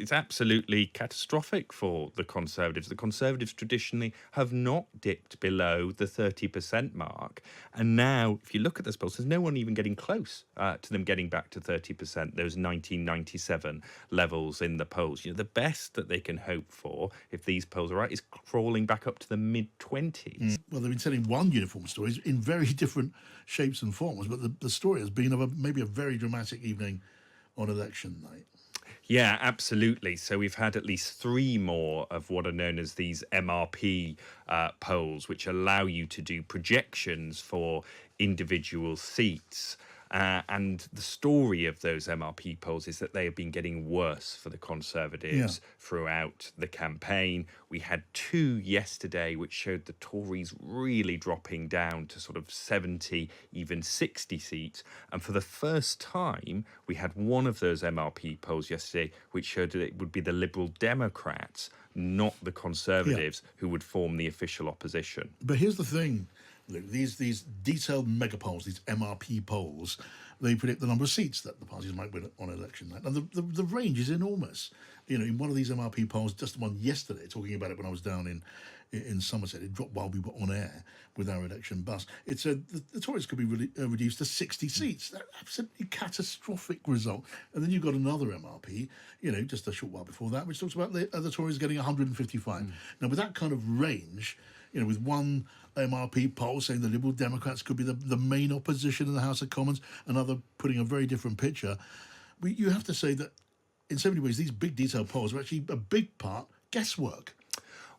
it's absolutely catastrophic for the Conservatives. The Conservatives traditionally have not dipped below the 30% mark. And now, if you look at those polls, there's no one even getting close to them getting back to 30%, those 1997 levels in the polls. The best that they can hope for, if these polls are right, is crawling back up to the mid-20s. Well, they've been telling one uniform story in very different shapes and forms, but the story has been of maybe a very dramatic evening on election night. Yeah, absolutely. So we've had at least three more of what are known as these MRP polls, which allow you to do projections for individual seats. And the story of those MRP polls is that they have been getting worse for the Conservatives throughout the campaign. We had two yesterday, which showed the Tories really dropping down to sort of 70, even 60 seats. And for the first time, we had one of those MRP polls yesterday, which showed that it would be the Liberal Democrats, not the Conservatives, who would form the official opposition. But here's the thing. These detailed mega polls, these MRP polls, they predict the number of seats that the parties might win on election night. And the range is enormous. In one of these MRP polls, just the one yesterday, talking about it when I was down in Somerset, it dropped while we were on air with our election bus. It said the Tories could be reduced to 60 seats. That's absolutely catastrophic result. And then you've got another MRP, just a short while before that, which talks about the Tories getting 155. Now, with that kind of range, with one MRP poll saying the Liberal Democrats could be the main opposition in the House of Commons, another putting a very different picture, you have to say that in so many ways these big detailed polls are actually a big part guesswork.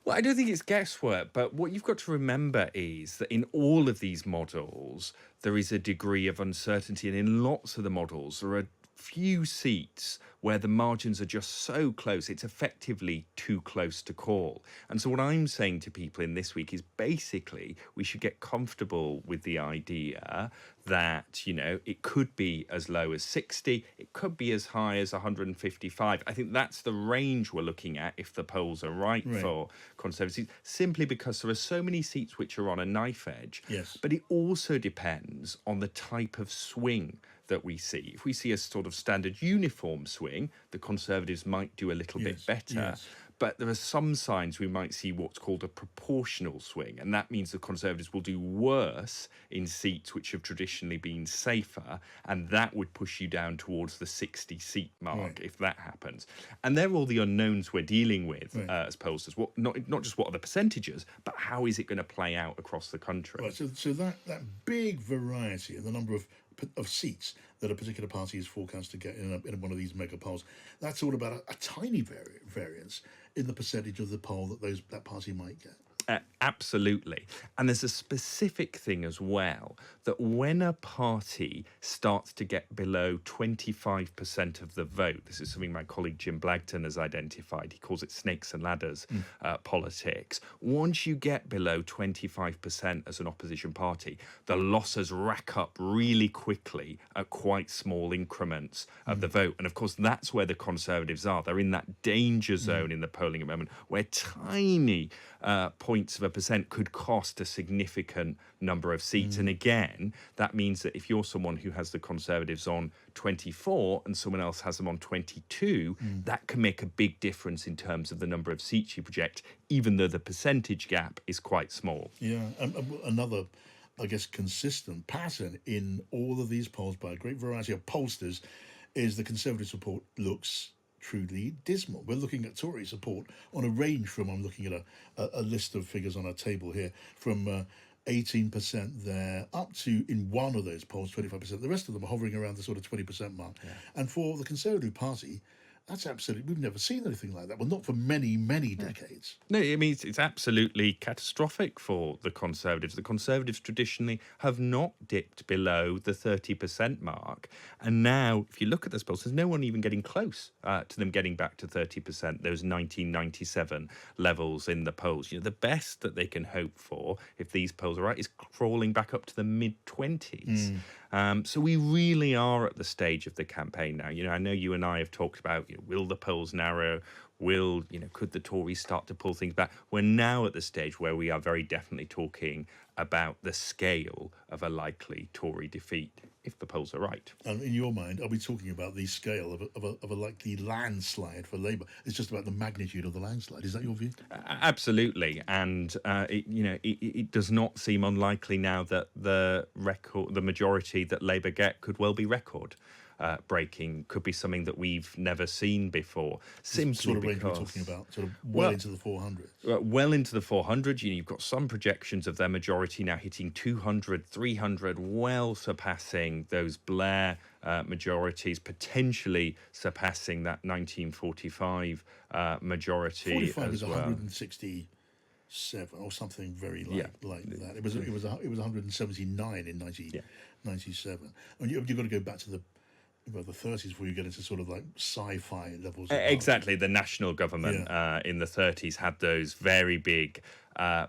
Well, I don't think it's guesswork, but what you've got to remember is that in all of these models, there is a degree of uncertainty. And in lots of the models, there are few seats where the margins are just so close, it's effectively too close to call. And so what I'm saying to people in this week is basically we should get comfortable with the idea that, it could be as low as 60, it could be as high as 155. I think that's the range we're looking at if the polls are right. For Conservatives, simply because there are so many seats which are on a knife edge. Yes. But it also depends on the type of swing that we see. If we see a sort of standard uniform swing, the Conservatives might do a little bit better. Yes. But there are some signs we might see what's called a proportional swing. And that means the Conservatives will do worse in seats which have traditionally been safer. And that would push you down towards the 60-seat mark if that happens. And they're all the unknowns we're dealing with as pollsters. Not just what are the percentages, but how is it going to play out across the country? Right, so that big variety in the number of seats that a particular party is forecast to get in one of these mega polls, that's all about a tiny variance in the percentage of the poll that party might get. Absolutely. And there's a specific thing as well, that when a party starts to get below 25% of the vote, this is something my colleague Jim Blagton has identified, he calls it snakes and ladders politics. Once you get below 25% as an opposition party, the losses rack up really quickly at quite small increments of the vote. And of course, that's where the Conservatives are. They're in that danger zone in the polling at the moment, where tiny points of a percent could cost a significant number of seats. And again, that means that if you're someone who has the Conservatives on 24 and someone else has them on 22, that can make a big difference in terms of the number of seats you project, even though the percentage gap is quite small. Yeah, another, I guess, consistent pattern in all of these polls by a great variety of pollsters is the Conservative support looks truly dismal. We're looking at Tory support on a range from, I'm looking at a list of figures on a table here, from 18% there up to, in one of those polls, 25%. The rest of them are hovering around the sort of 20% mark. Yeah. And for the Conservative Party, that's absolutely, we've never seen anything like that. Well, not for many, many decades. No, I mean, it's absolutely catastrophic for the Conservatives. The Conservatives traditionally have not dipped below the 30% mark. And now, if you look at those polls, there's no one even getting close to them getting back to 30%, those 1997 levels in the polls. The best that they can hope for, if these polls are right, is crawling back up to the mid-20s. So we really are at the stage of the campaign now. I know you and I have talked about, will the polls narrow? Could the Tories start to pull things back? We're now at the stage where we are very definitely talking about the scale of a likely Tory defeat if the polls are right. And in your mind, are we talking about the scale of a likely landslide for Labour? It's just about the magnitude of the landslide. Is that your view? Absolutely, and it does not seem unlikely now that the majority that Labour get could well be record breaking, could be something that we've never seen before. Simply Sort of range we're because talking about, sort of well into the 400s. well into the 400s. You've got some projections of their majority now hitting 200, 300, well surpassing those Blair majorities, potentially surpassing that 1945 majority 45 as is well. 167 or something very like that. It was 179 in 1997. And you've got to go back to the 30s before you get into sort of like sci-fi levels. Exactly. The national government in the 30s had those very big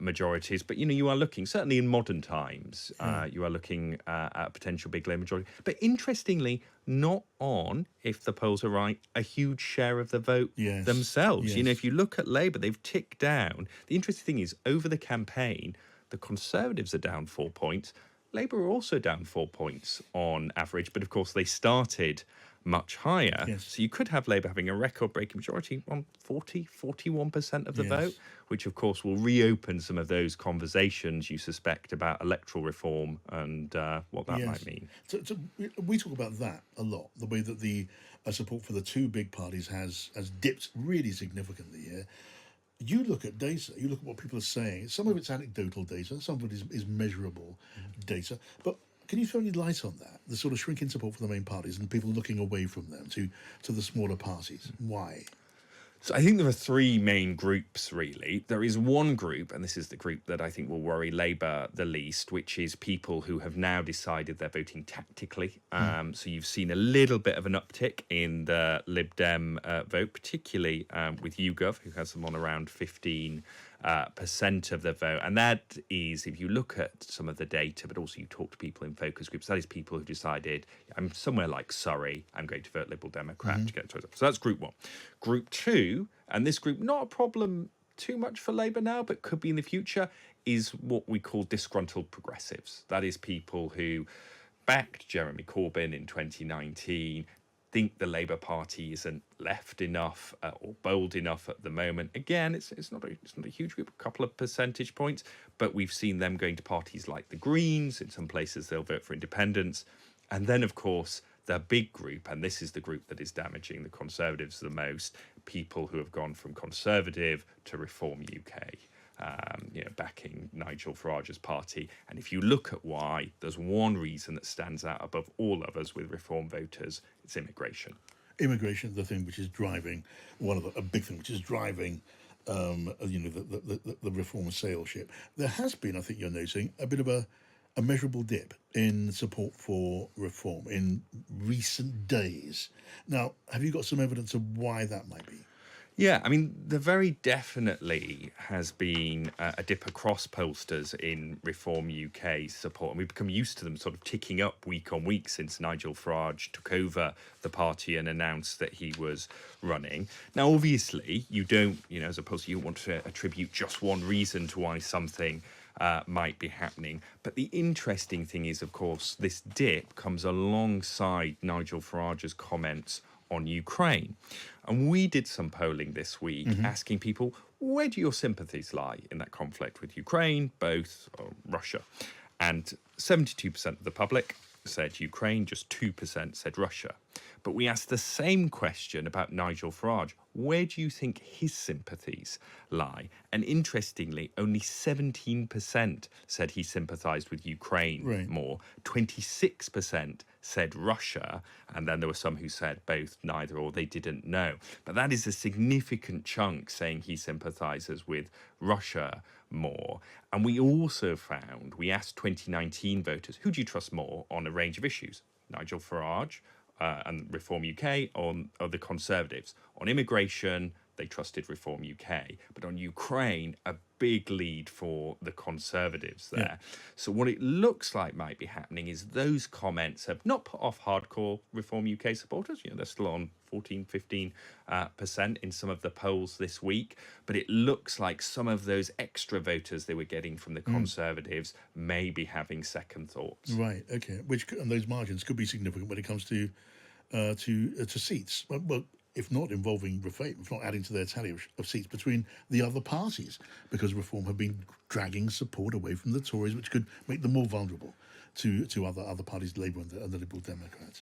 majorities. But, you are looking, certainly in modern times, you are looking at a potential big Labour majority. But interestingly, not on, if the polls are right, a huge share of the vote themselves. Yes. If you look at Labour, they've ticked down. The interesting thing is, over the campaign, the Conservatives are down 4 points. Labour are also down 4 points on average, but of course they started much higher. Yes. So you could have Labour having a record-breaking majority on 41% of the vote, which of course will reopen some of those conversations you suspect about electoral reform and what that might mean. So we talk about that a lot, the way that the support for the two big parties has dipped really significantly here. You look at data, you look at what people are saying. Some of it's anecdotal data, some of it is measurable data. But can you throw any light on that? The sort of shrinking support for the main parties and people looking away from them to the smaller parties. Why? So I think there are three main groups, really. There is one group, and this is the group that I think will worry Labour the least, which is people who have now decided they're voting tactically. So you've seen a little bit of an uptick in the Lib Dem vote, particularly with YouGov, who has them on around 15% of the vote. And that is, if you look at some of the data, but also you talk to people in focus groups, that is people who decided, I'm somewhere like Surrey, I'm going to vote Liberal Democrat to get to it. So that's group one. Group two, and this group, not a problem too much for Labour now, but could be in the future, is what we call disgruntled progressives. That is people who backed Jeremy Corbyn in 2019, think the Labour Party isn't left enough or bold enough at the moment. Again, it's not a huge group, a couple of percentage points, but we've seen them going to parties like the Greens. In some places, they'll vote for independence. And then, of course, the big group, and this is the group that is damaging the Conservatives the most, people who have gone from Conservative to Reform UK. Backing Nigel Farage's party. And if you look at why, there's one reason that stands out above all others with Reform voters, it's immigration. Immigration, the thing which is driving, a big thing which is driving, the Reform sales ship. There has been, I think you're noticing, a bit of a measurable dip in support for Reform in recent days. Now, have you got some evidence of why that might be? Yeah, I mean, there very definitely has been a dip across pollsters in Reform UK support, and we've become used to them sort of ticking up week on week since Nigel Farage took over the party and announced that he was running. Now, obviously, you don't, as opposed to you want to attribute just one reason to why something might be happening. But the interesting thing is, of course, this dip comes alongside Nigel Farage's comments on Ukraine. And we did some polling this week asking people, where do your sympathies lie in that conflict with Ukraine, both Russia? And 72% of the public said Ukraine, just 2% said Russia. But we asked the same question about Nigel Farage. Where do you think his sympathies lie? And interestingly, only 17% said he sympathised with Ukraine more. 26% said Russia. And then there were some who said both, neither, or they didn't know. But that is a significant chunk saying he sympathises with Russia more. And we also found, we asked 2019 voters, who do you trust more on a range of issues? Nigel Farage and Reform UK, or the Conservatives. On immigration, they trusted Reform UK. But on Ukraine, a big lead for the Conservatives Yeah. there. So what it looks like might be happening is those comments have not put off hardcore Reform UK supporters. They're still on 14, 15% in some of the polls this week. But it looks like some of those extra voters they were getting from the Conservatives may be having second thoughts. Right. Okay. And those margins could be significant when it comes to seats. Well, if not involving Reform, if not adding to their tally of seats between the other parties, because Reform have been dragging support away from the Tories, which could make them more vulnerable to other parties, Labour and the Liberal Democrats.